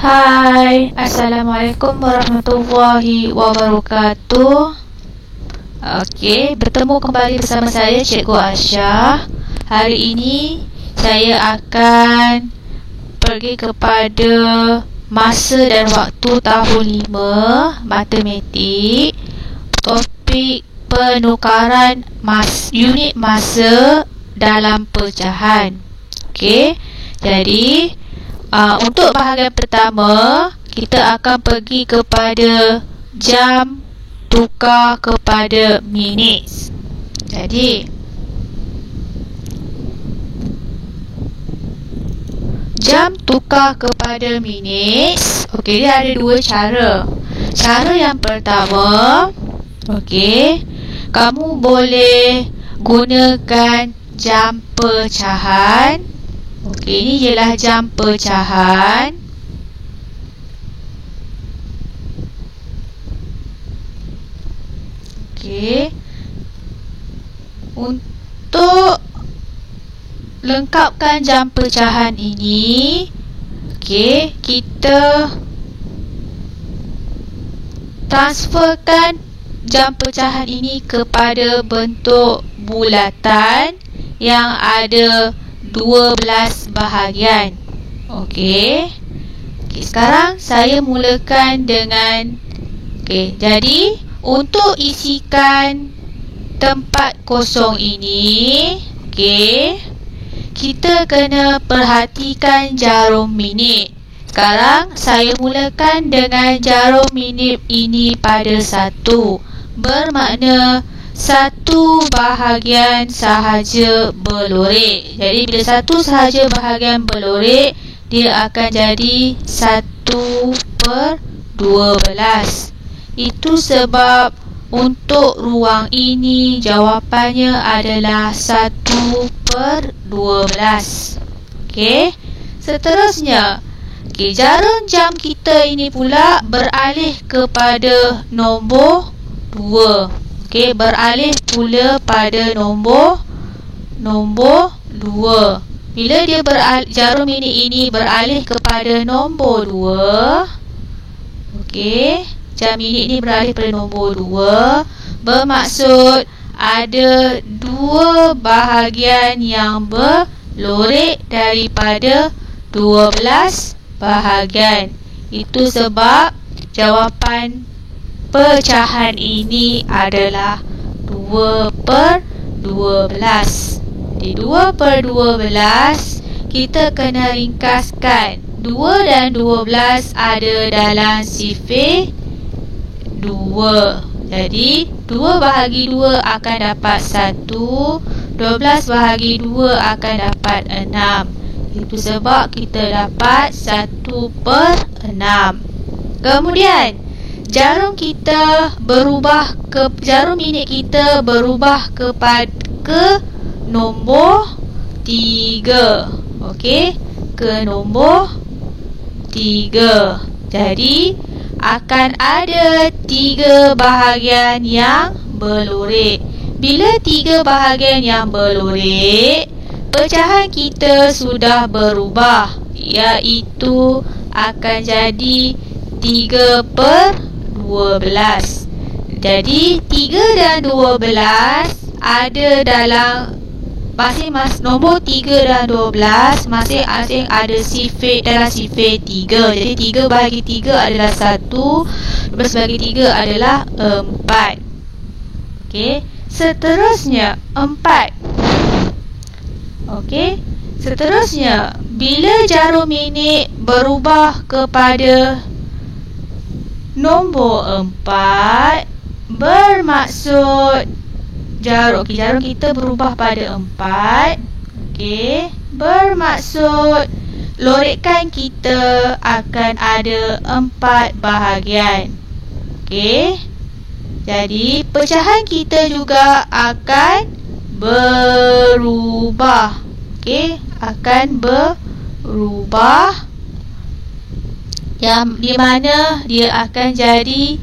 Hai, Assalamualaikum warahmatullahi wabarakatuh. Bertemu kembali bersama saya Cikgu Aisyah. Hari ini saya akan pergi kepada masa dan waktu tahun 5 matematik, topik penukaran unit masa dalam pecahan. Jadi untuk bahagian pertama, kita akan pergi kepada jam tukar kepada minit. Jadi jam tukar kepada minit, dia ada dua cara. Cara yang pertama, kamu boleh gunakan jam pecahan. Ini ialah jam pecahan. Untuk lengkapkan jam pecahan ini, kita transferkan jam pecahan ini kepada bentuk bulatan yang ada 12 bahagian. Sekarang saya mulakan dengan jadi untuk isikan tempat kosong ini, kita kena perhatikan jarum minit. Sekarang saya mulakan dengan jarum minit ini pada 1, bermakna satu bahagian sahaja berlorek. Jadi bila satu sahaja bahagian berlorek, dia akan jadi 1/12. Itu sebab untuk ruang ini jawapannya adalah 1/12. Seterusnya, jarum jam kita ini pula beralih kepada nombor 2. Beralih pula pada nombor 2. Bila dia jarum ini beralih kepada nombor 2, jam minit ini beralih pada nombor 2, bermaksud ada dua bahagian yang berlorek daripada 12 bahagian. Itu sebab jawapan pecahan ini adalah 2/12. Di 2/12 kita kena ringkaskan. 2 dan 12 ada dalam sifir 2. Jadi 2 bahagi 2 akan dapat 1, 12 bahagi 2 akan dapat 6. Itu sebab kita dapat 1/6. Kemudian jarum minit kita berubah ke nombor 3. Ke nombor 3. Jadi akan ada 3 bahagian yang berlorek. Bila 3 bahagian yang berlorek, pecahan kita sudah berubah, iaitu akan jadi 3/12. Jadi 3 dan 12 ada dalam masing-masing nombor 3 dan 12 masing-masing ada dalam sifir 3. Jadi 3 bahagi 3 adalah 1, 12 bahagi 3 adalah 4. Seterusnya 4. Seterusnya, bila jarum minit berubah kepada nombor 4, bermaksud jarum kita berubah pada 4. Bermaksud lorekan kita akan ada 4 bahagian. Jadi pecahan kita juga akan berubah. Akan berubah, yang di mana dia akan jadi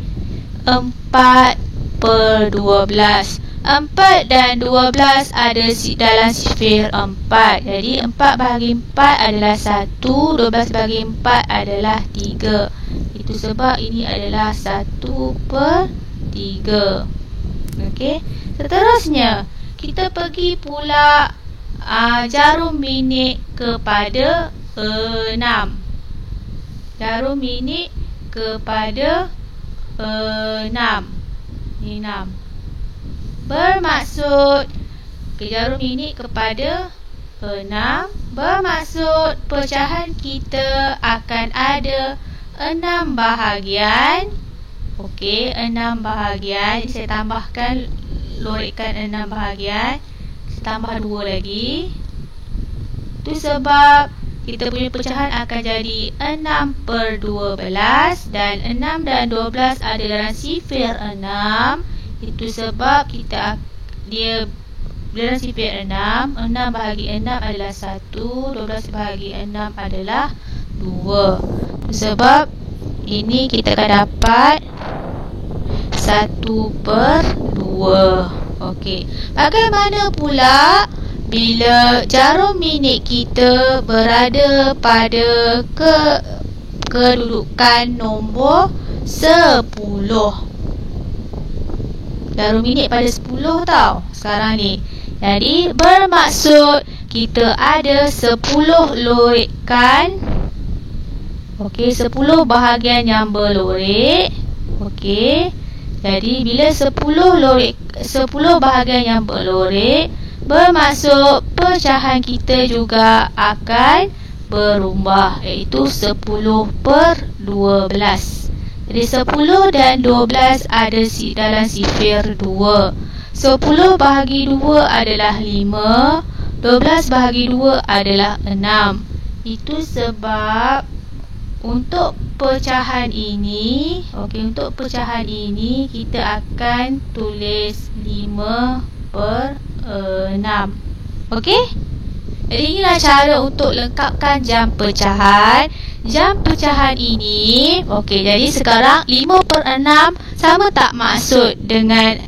4/12. 4 dan 12 ada dalam sifir 4. Jadi 4 bahagi 4 adalah 1, 12 bahagi 4 adalah 3. Itu sebab ini adalah 1/3. Okey. Seterusnya, kita pergi pula jarum minit kepada 6. Jarum minit kepada 6. Ini 6. Bermaksud jarum minit kepada 6 bermaksud pecahan kita akan ada 6 bahagian. Okey, 6 bahagian. Saya tambahkan, lorikkan 6 bahagian. Saya tambah 2 lagi. Itu sebab kita punya pecahan akan jadi 6/12 dan 6 dan 12 ada dalam sifir 6. Itu sebab dia dalam sifir 6. 6 bahagi 6 adalah 1, 12 bahagi 6 adalah 2. Sebab ini kita akan dapat 1/2. Okey. Bagaimana pula bila jarum minit kita berada pada kedudukan nombor 10? Jarum minit pada 10 tau sekarang ni. Jadi bermaksud kita ada 10 lorikan. Okey, 10 bahagian yang berlorik. Okey. Jadi bila 10 bahagian yang berlorik, bermaksud pecahan kita juga akan berubah, iaitu 10/12. Jadi 10 dan 12 ada dalam sifir 2. 10 bahagi 2 adalah 5. 12 bahagi 2 adalah 6. Itu sebab untuk pecahan ini, untuk pecahan ini kita akan tulis 5/6. Okey? Jadi inilah cara untuk lengkapkan jam pecahan. Jam pecahan ini, jadi sekarang 5/6 sama tak maksud dengan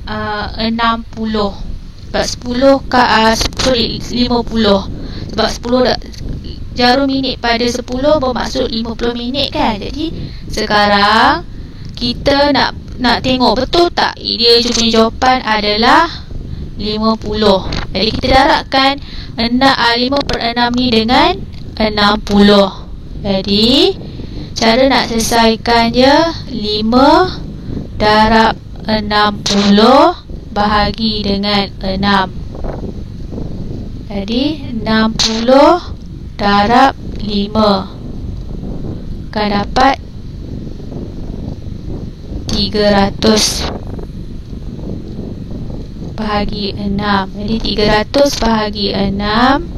60. Sebab 50. Sebab 10 jarum minit pada 10 bermaksud 50 minit kan. Jadi sekarang kita nak tengok betul tak dia punya jawapan adalah 50. Jadi kita darabkan 5/6 ni dengan 60. Jadi cara nak selesaikan dia 5 darab 60 bahagi dengan 6. Jadi 60 darab 5 akan dapat 300 bahagi 6. Jadi 300 bahagi 6.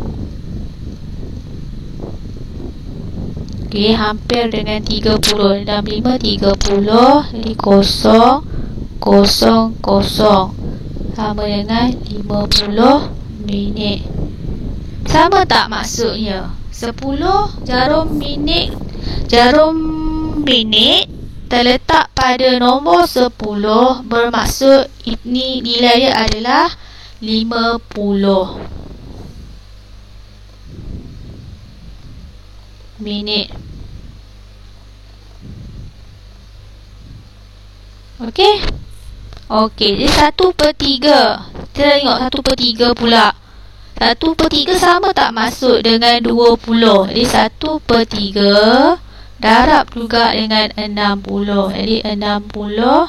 Okey, hampir dengan 30. Dalam 5, 30. Jadi 0, 0, 0. Sama dengan 50 minit. Sama tak maksudnya? 10 jarum minit terletak pada nombor 10 bermaksud ini nilai dia adalah 50 minit. Okey. Okey, jadi 1/3. Kita tengok 1/3 pula. 1/3 sama tak maksud dengan 20. Jadi 1/3 darab juga dengan 60. Jadi 60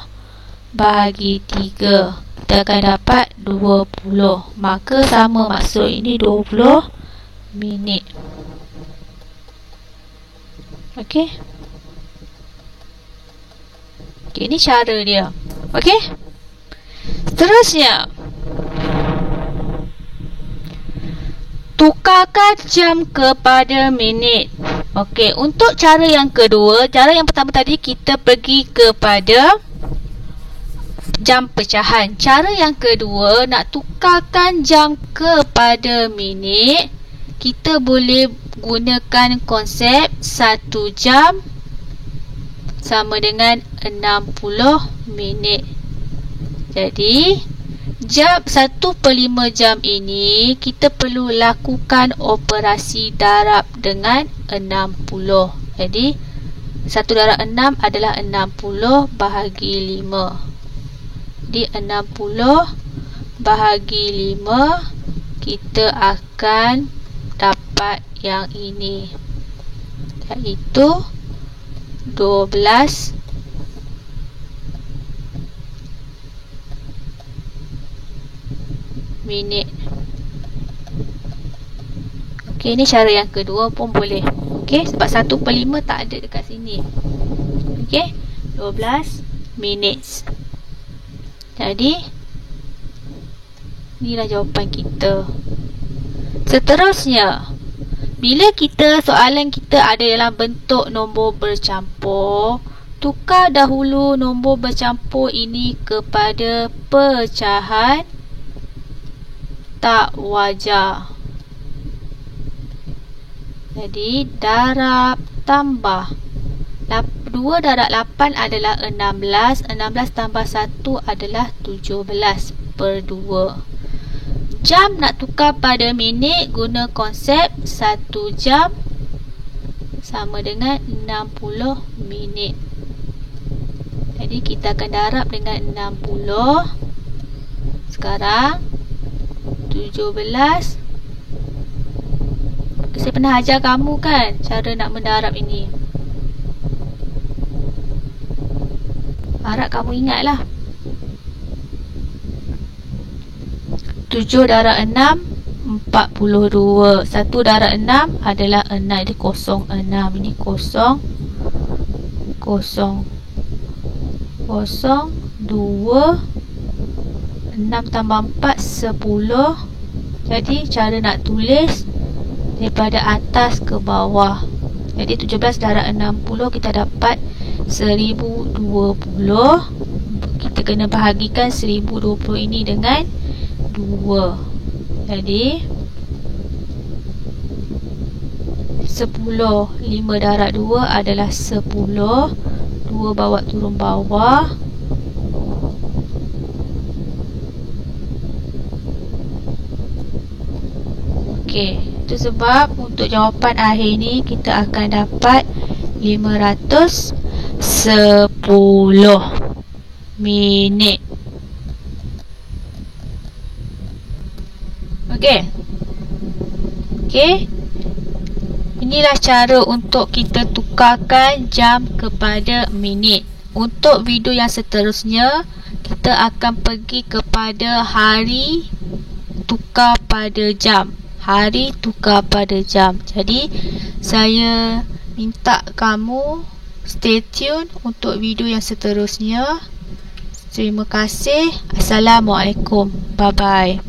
bahagi 3. Kita akan dapat 20. Maka sama maksud ini 20 minit. Okey. Okey, ini cara dia. Okey. Seterusnya, tukarkan jam kepada minit. Okey, untuk cara yang kedua, cara yang pertama tadi kita pergi kepada jam pecahan. Cara yang kedua, nak tukarkan jam kepada minit, kita boleh gunakan konsep 1 jam sama dengan 60 minit. Jadi jam 1/5 jam ini kita perlu lakukan operasi darab dengan 60. Jadi 1/6 adalah 60 bahagi 5. Di 60 bahagi 5 kita akan dapat yang ini, iaitu 12 minit. Okey, ni cara yang kedua pun boleh. Okey, sebab 1/5 tak ada dekat sini. Okey, 12 minutes. Jadi inilah jawapan kita. Seterusnya, bila soalan kita ada dalam bentuk nombor bercampur, tukar dahulu nombor bercampur ini kepada pecahan tak wajar. Jadi darab tambah 2 darab 8 adalah 16. 16 tambah 1 adalah 17 per 2. Jam nak tukar pada minit, guna konsep 1 jam sama dengan 60 minit. Jadi kita akan darab dengan 60. Sekarang 17. Saya pernah ajar kamu kan cara nak mendarab ini. Harap kamu ingatlah. 7 darab 6 42. 1 darab 6 adalah 6. Jadi 06. Ini 0 0 0 2 6 tambah 4 10. Jadi cara nak tulis daripada atas ke bawah. Jadi 17 darab 60 kita dapat 1020. Kita kena bahagikan 1020 ini dengan 2. Jadi 10. 5 darab 2 adalah 10. 2 bawa turun bawah. Okey, itu sebab untuk jawapan akhir ni kita akan dapat 510 minit. Okey. Okey. Inilah cara untuk kita tukarkan jam kepada minit. Untuk video yang seterusnya, kita akan pergi kepada hari tukar pada jam. Hari tukar pada jam. Jadi, saya minta kamu stay tune untuk video yang seterusnya. Terima kasih. Assalamualaikum. Bye-bye.